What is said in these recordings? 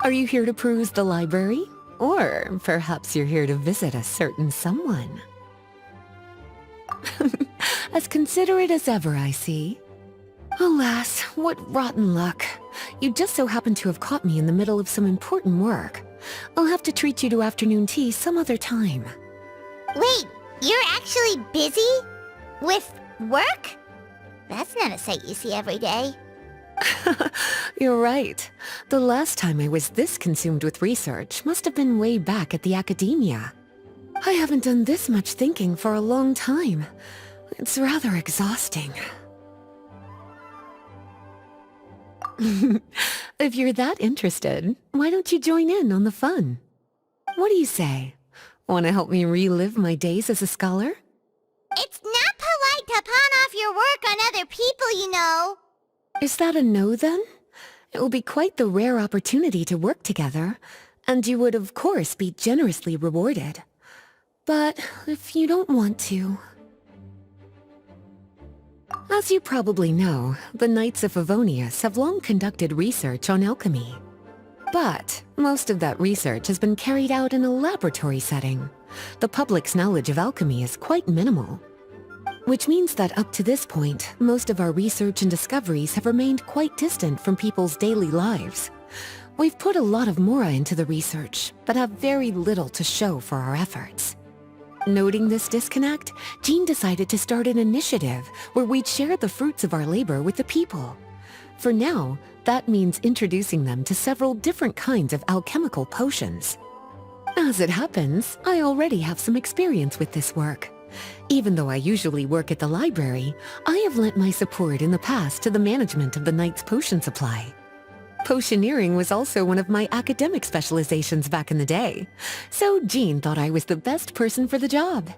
Are you here to peruse the library? Or perhaps you're here to visit a certain someone? As considerate as ever, I see. Alas, what rotten luck. You just so happen to have caught me in the middle of some important work. I'll have to treat you to afternoon tea some other time. Wait, you're actually busy? With work? That's not a sight you see every day. You're right. The last time I was this consumed with research must have been way back at the academia. I haven't done this much thinking for a long time. It's rather exhausting. If you're that interested, why don't you join in on the fun? What do you say? Want to help me relive my days as a scholar? It's not polite to pawn off your work on other people, you know. Is that a no, then? It will be quite the rare opportunity to work together, and you would of course be generously rewarded. But if you don't want to... As you probably know, the Knights of Favonius have long conducted research on alchemy. But most of that research has been carried out in a laboratory setting. The public's knowledge of alchemy is quite minimal. Which means that up to this point, most of our research and discoveries have remained quite distant from people's daily lives. We've put a lot of mora into the research, but have very little to show for our efforts. Noting this disconnect, Jean decided to start an initiative where we'd share the fruits of our labor with the people. For now, that means introducing them to several different kinds of alchemical potions. As it happens, I already have some experience with this work. Even though I usually work at the library, I have lent my support in the past to the management of the Knight's potion supply. Potioneering was also one of my academic specializations back in the day, so Jean thought I was the best person for the job.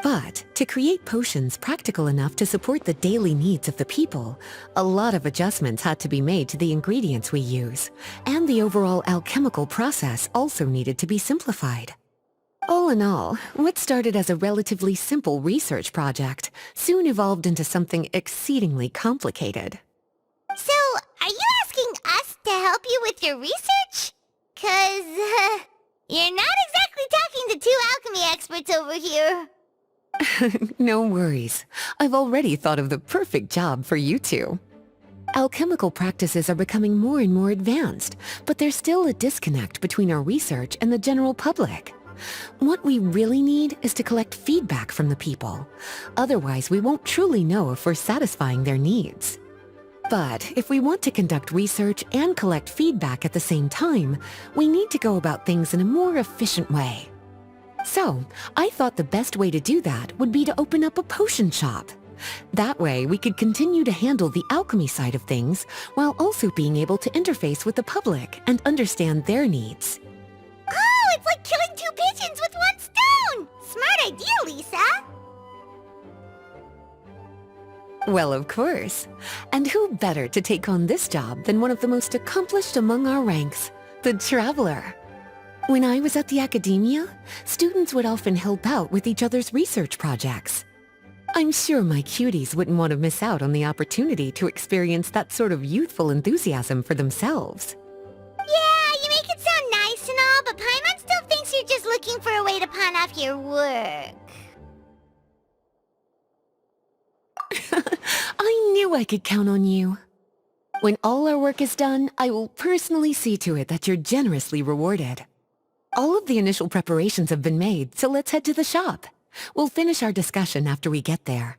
But to create potions practical enough to support the daily needs of the people, a lot of adjustments had to be made to the ingredients we use, and the overall alchemical process also needed to be simplified. All in all, what started as a relatively simple research project soon evolved into something exceedingly complicated. So, are you asking us to help you with your research? 'Cause, you're not exactly talking to two alchemy experts over here. No worries. I've already thought of the perfect job for you two. Alchemical practices are becoming more and more advanced, but there's still a disconnect between our research and the general public. What we really need is to collect feedback from the people. Otherwise, we won't truly know if we're satisfying their needs. But if we want to conduct research and collect feedback at the same time, we need to go about things in a more efficient way. So, I thought the best way to do that would be to open up a potion shop. That way, we could continue to handle the alchemy side of things while also being able to interface with the public and understand their needs. Oh, it's like killing two pigeons with one stone! Smart idea, Lisa! Well, of course. And who better to take on this job than one of the most accomplished among our ranks, the Traveler? When I was at the academia, students would often help out with each other's research projects. I'm sure my cuties wouldn't want to miss out on the opportunity to experience that sort of youthful enthusiasm for themselves. Yeah, you make it sound nice and all, but Paimon still thinks you're just looking for a way to pawn off your work. I knew I could count on you. When all our work is done, I will personally see to it that you're generously rewarded. All of the initial preparations have been made, so let's head to the shop. We'll finish our discussion after we get there.